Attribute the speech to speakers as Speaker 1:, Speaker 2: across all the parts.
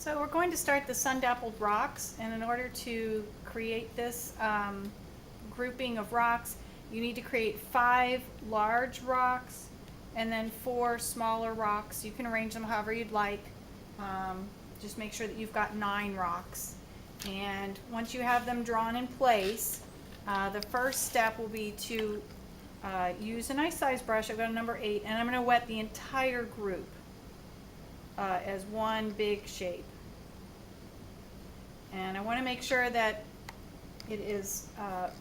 Speaker 1: So we're going to start the sun dappled rocks, and in order to create this grouping of rocks, you need to create 5 large rocks and then 4 smaller rocks. You can arrange them however you'd like. Just make sure that you've got 9 rocks. And once you have them drawn in place, the first step will be to use a nice size brush. I've got a number 8, and I'm going to wet the entire group as one big shape. And I want to make sure that it is a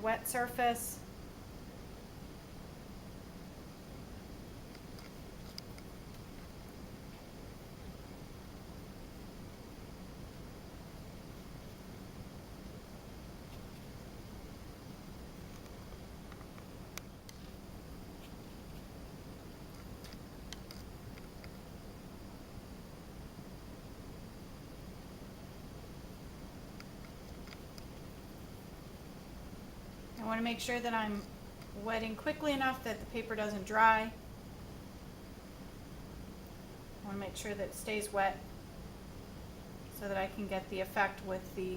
Speaker 1: wet surface. I want to make sure that I'm wetting quickly enough that the paper doesn't dry. I want to make sure that it stays wet so that I can get the effect with the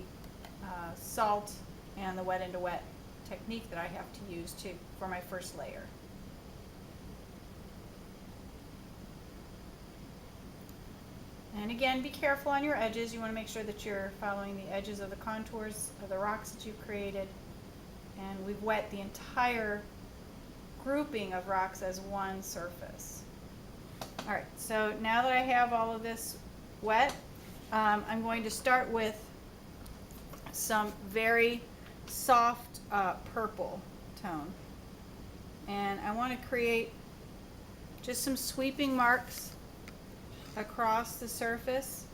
Speaker 1: salt and the wet into wet technique that I have to use for my first layer. And again, be careful on your edges. You want to make sure that you're following the edges of the contours of the rocks that you've created. And we've wet the entire grouping of rocks as one surface. All right, so now that I have all of this wet, I'm going to start with some very soft purple tone. And I want to create just some sweeping marks across the surface.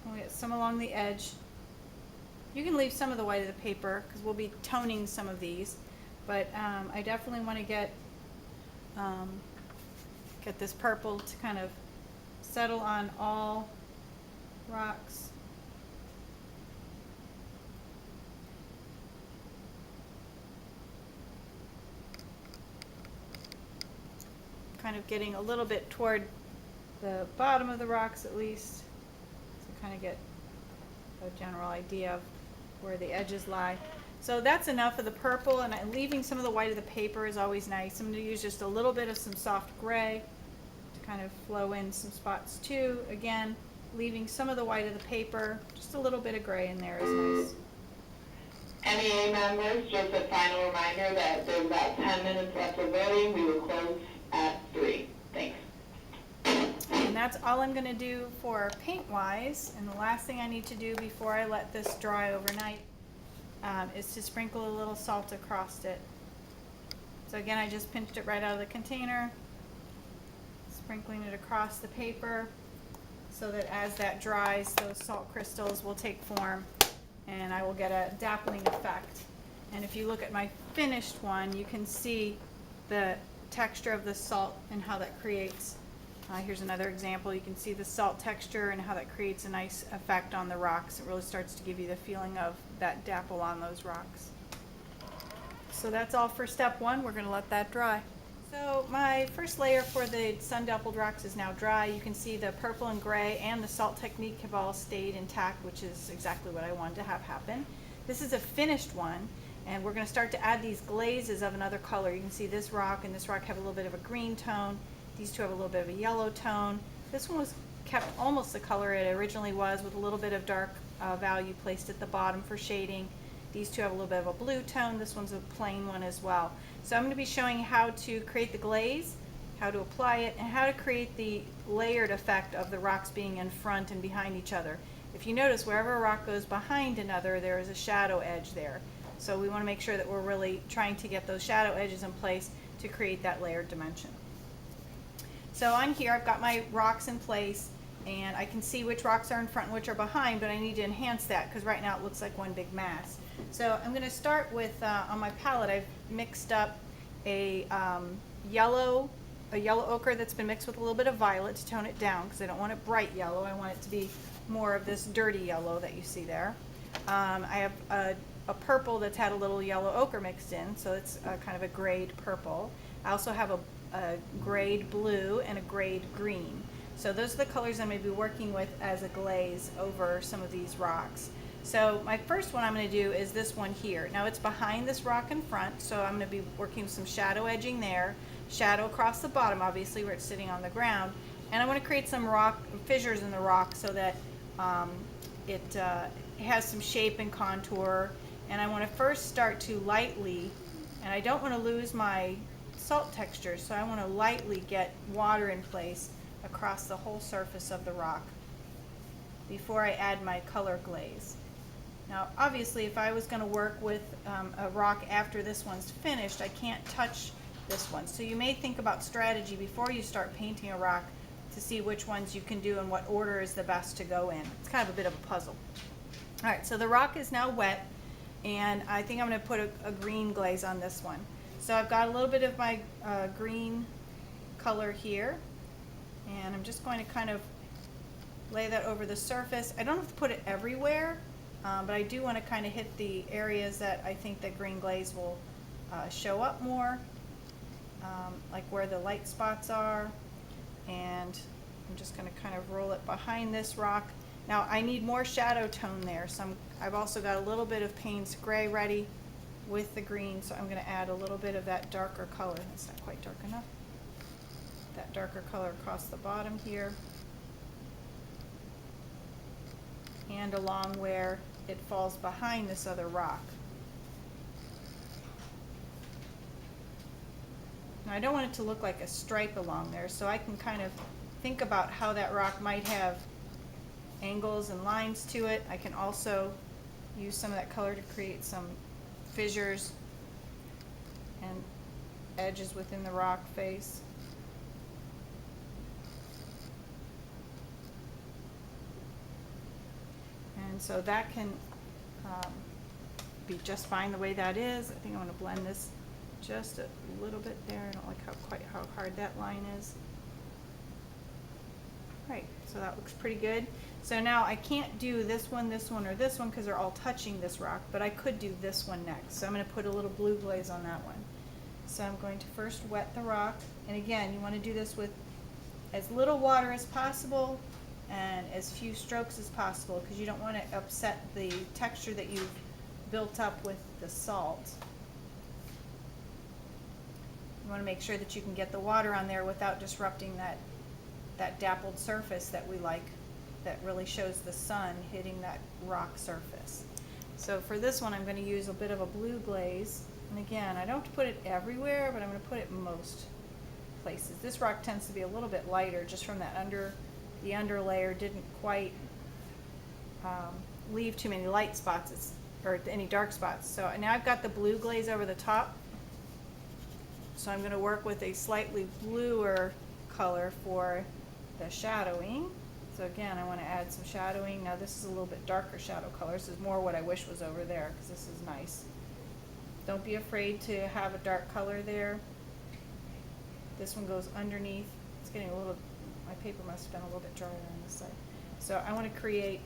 Speaker 1: We'll get some along the edge. You can leave some of the white of the paper because we'll be toning some of these, but I definitely want to get this purple to kind of settle on all rocks. Kind of getting a little bit toward the bottom of the rocks at least, to kind of get a general idea of where the edges lie. So that's enough of the purple, and leaving some of the white of the paper is always nice. I'm going to use just a little bit of some soft gray to kind of flow in some spots too. Again, leaving some of the white of the paper, just a little bit of gray in there is nice.
Speaker 2: MEA members, just a final reminder that there's about 10 minutes left of voting. We will close at 3. Thanks.
Speaker 1: And that's all I'm going to do for paint-wise. And the last thing I need to do before I let this dry overnight is to sprinkle a little salt across it. So again, I just pinched it right out of the container, sprinkling it across the paper so that as that dries, those salt crystals will take form and I will get a dappling effect. And if you look at my finished one, you can see the texture of the salt and how that creates. Here's another example. You can see the salt texture and how that creates a nice effect on the rocks. It really starts to give you the feeling of that dapple on those rocks. So that's all for step 1. We're going to let that dry. So my first layer for the sun dappled rocks is now dry. You can see the purple and gray and the salt technique have all stayed intact, which is exactly what I wanted to have happen. This is a finished one, and we're going to start to add these glazes of another color. You can see this rock and this rock have a little bit of a green tone. These two have a little bit of a yellow tone. This one was kept almost the color it originally was, with a little bit of dark value placed at the bottom for shading. These two have a little bit of a blue tone. This one's a plain one as well. So I'm going to be showing how to create the glaze, how to apply it, and how to create the layered effect of the rocks being in front and behind each other. If you notice, wherever a rock goes behind another, there is a shadow edge there. So we want to make sure that we're really trying to get those shadow edges in place to create that layered dimension. So on here I've got my rocks in place, and I can see which rocks are in front and which are behind, but I need to enhance that because right now it looks like one big mass. So I'm going to start with, on my palette, I've mixed up a yellow ochre that's been mixed with a little bit of violet to tone it down because I don't want it bright yellow. I want it to be more of this dirty yellow that you see there. I have a purple that's had a little yellow ochre mixed in, so it's kind of a grayed purple. I also have a grayed blue and a grayed green. So those are the colors I'm going to be working with as a glaze over some of these rocks. So my first one I'm going to do is this one here. Now it's behind this rock in front, so I'm going to be working with some shadow edging there, shadow across the bottom, obviously, where it's sitting on the ground. And I want to create some rock fissures in the rock so that it has some shape and contour. And I want to first start to lightly, and I don't want to lose my salt texture, so I want to lightly get water in place across the whole surface of the rock before I add my color glaze. Now obviously if I was going to work with a rock after this one's finished, I can't touch this one. So you may think about strategy before you start painting a rock to see which ones you can do and what order is the best to go in. It's kind of a bit of a puzzle. Alright, so the rock is now wet, and I think I'm going to put a green glaze on this one. So I've got a little bit of my green color here, and I'm just going to kind of lay that over the surface. I don't have to put it everywhere, but I do want to kind of hit the areas that I think the green glaze will show up more, like where the light spots are. And I'm just going to kind of roll it behind this rock. Now I need more shadow tone there, so I've also got a little bit of Payne's gray ready with the green, so I'm going to add a little bit of that darker color. It's not quite dark enough. That darker color across the bottom here, and along where it falls behind this other rock. Now I don't want it to look like a stripe along there, so I can kind of think about how that rock might have angles and lines to it. I can also use some of that color to create some fissures and edges within the rock face. And so that can be just fine the way that is. I think I'm going to blend this just a little bit there. I don't like quite how hard that line is. Right, so that looks pretty good. So now I can't do this one, or this one because they're all touching this rock, but I could do this one next. So I'm going to put a little blue glaze on that one. So I'm going to first wet the rock, and again, you want to do this with as little water as possible and as few strokes as possible, because you don't want to upset the texture that you've built up with the salt. You want to make sure that you can get the water on there without disrupting that dappled surface that we like, that really shows the sun hitting that rock surface. So for this one I'm going to use a bit of a blue glaze, and again I don't have to put it everywhere, but I'm going to put it in most places. This rock tends to be a little bit lighter just from that the under layer didn't quite leave too many light spots or any dark spots. So now I've got the blue glaze over the top, so I'm going to work with a slightly bluer color for the shadowing. So again, I want to add some shadowing. Now this is a little bit darker shadow color. This is more what I wish was over there, because this is nice. Don't be afraid to have a dark color there. This one goes underneath. It's getting a little, my paper must have been a little bit drier on this side. So I want to create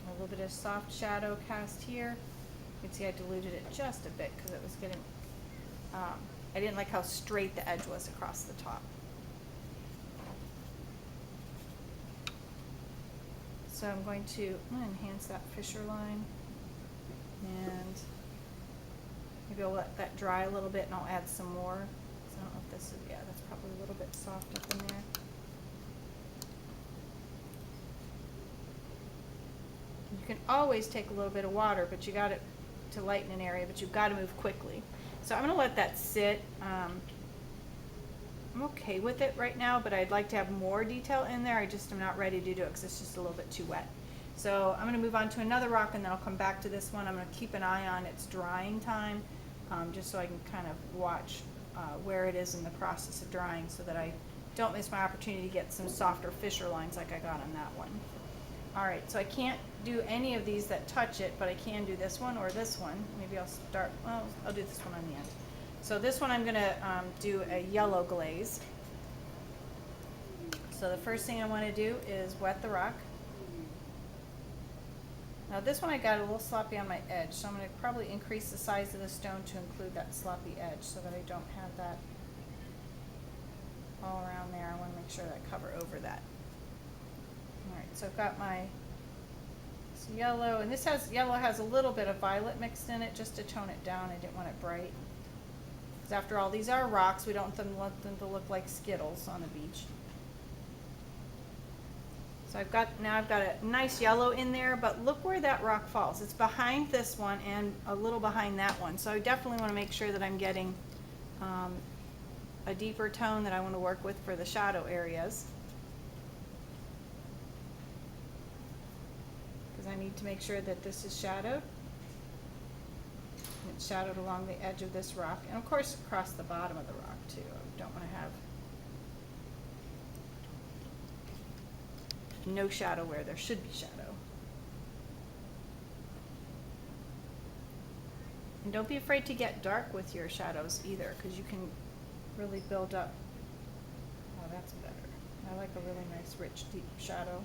Speaker 1: a little bit of soft shadow cast here. You can see I diluted it just a bit because it was getting, I didn't like how straight the edge was across the top. So I'm going to enhance that fissure line, and maybe I'll let that dry a little bit and I'll add some more. So I don't know if this is, yeah, that's probably a little bit soft up in there. You can always take a little bit of water, but you got it to lighten an area, but you've got to move quickly. So I'm going to let that sit. I'm okay with it right now, but I'd like to have more detail in there. I just am not ready to do it because it's just a little bit too wet. So I'm going to move on to another rock, and then I'll come back to this one. I'm going to keep an eye on its drying time, just so I can kind of watch where it is in the process of drying, so that I don't miss my opportunity to get some softer fissure lines like I got on that one. Alright, so I can't do any of these that touch it, but I can do this one or this one. Maybe I'll start, well, I'll do this one on the end. So this one I'm going to do a yellow glaze. So the first thing I want to do is wet the rock. Now this one I got a little sloppy on my edge, so I'm going to probably increase the size of the stone to include that sloppy edge so that I don't have that all around there. I want to make sure that I cover over that. Alright, so I've got my this yellow, and this yellow has a little bit of violet mixed in it just to tone it down. I didn't want it bright. Because after all, these are rocks. We don't want them to look like Skittles on the beach. So I've got a nice yellow in there, but look where that rock falls. It's behind this one and a little behind that one. So I definitely want to make sure that I'm getting a deeper tone that I want to work with for the shadow areas. Because I need to make sure that this is shadowed. And it's shadowed along the edge of this rock, and of course across the bottom of the rock too. I don't want to have no shadow where there should be shadow. And don't be afraid to get dark with your shadows either, because you can really build up. Oh, that's better. I like a really nice rich deep shadow.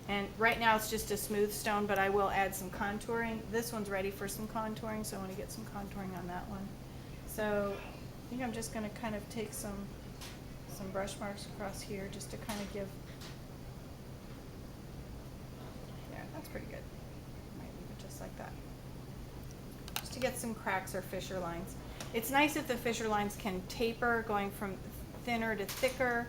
Speaker 1: And right now it's just a smooth stone, but I will add some contouring. This one's ready for some contouring, so I want to get some contouring on that one. So I think I'm just going to kind of take some brush marks across here just to kind of give, yeah, that's pretty good. Might leave it just like that. Just to get some cracks or fissure lines. It's nice if the fissure lines can taper, going from thinner to thicker.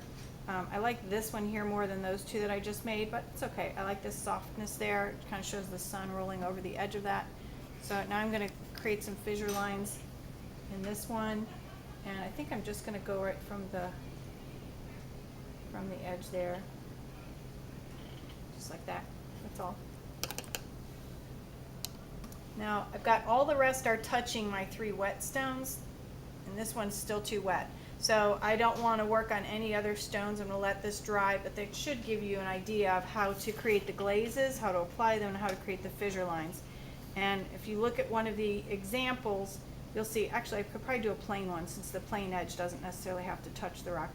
Speaker 1: I like this one here more than those two that I just made, but it's okay. I like this softness there. It kind of shows the sun rolling over the edge of that. So now I'm going to create some fissure lines in this one, and I think I'm just going to go right from the edge there, just like that. That's all. Now I've got all the rest are touching my 3 wet stones, and this one's still too wet. So I don't want to work on any other stones. I'm going to let this dry, but they should give you an idea of how to create the glazes, how to apply them, and how to create the fissure lines. And if you look at one of the examples, you'll see, actually I could probably do a plain one since the plain edge doesn't necessarily have to touch the rock,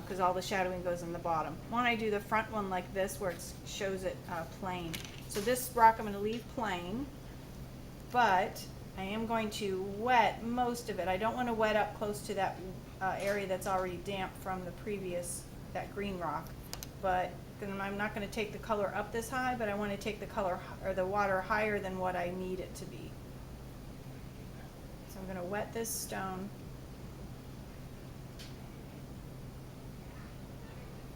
Speaker 1: because all the shadowing goes in the bottom. Why don't I do the front one like this where it shows it plain. So this rock I'm going to leave plain, but I am going to wet most of it. I don't want to wet up close to that area that's already damp from the previous, that green rock. But I'm not going to take the color up this high, but I want to take the color or the water higher than what I need it to be. So I'm going to wet this stone.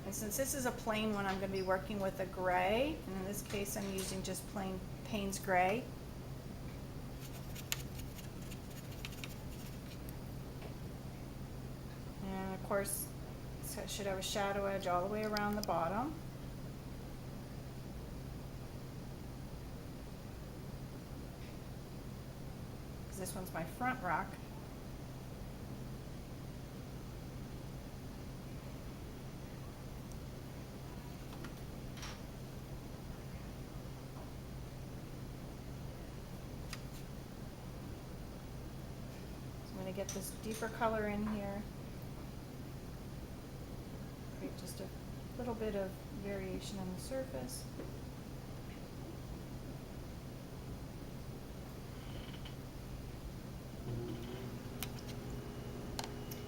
Speaker 1: And since this is a plain one, I'm going to be working with a gray, and in this case I'm using just plain Payne's gray. And of course, so it should have a shadow edge all the way around the bottom. Because this one's my front rock. So I'm going to get this deeper color in here. Create just a little bit of variation on the surface.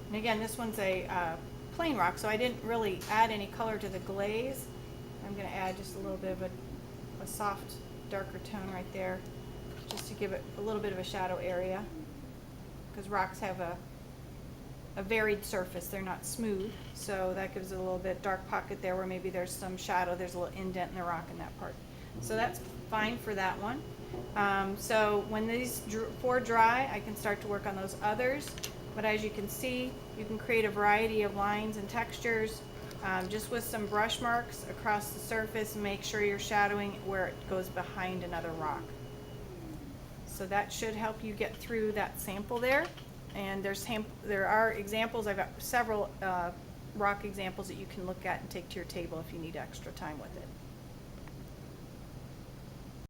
Speaker 1: And again, this one's a plain rock, so I didn't really add any color to the glaze. I'm going to add just a little bit of a soft, darker tone right there, just to give it a little bit of a shadow area, because rocks have a varied surface. They're not smooth, so that gives it a little bit dark pocket there where maybe there's some shadow. There's a little indent in the rock in that part. So that's fine for that one. So when these 4 dry, I can start to work on those others. But as you can see, you can create a variety of lines and textures just with some brush marks across the surface, and make sure you're shadowing where it goes behind another rock. So that should help you get through that sample there. And there are examples. I've got several rock examples that you can look at and take to your table if you need extra time with it.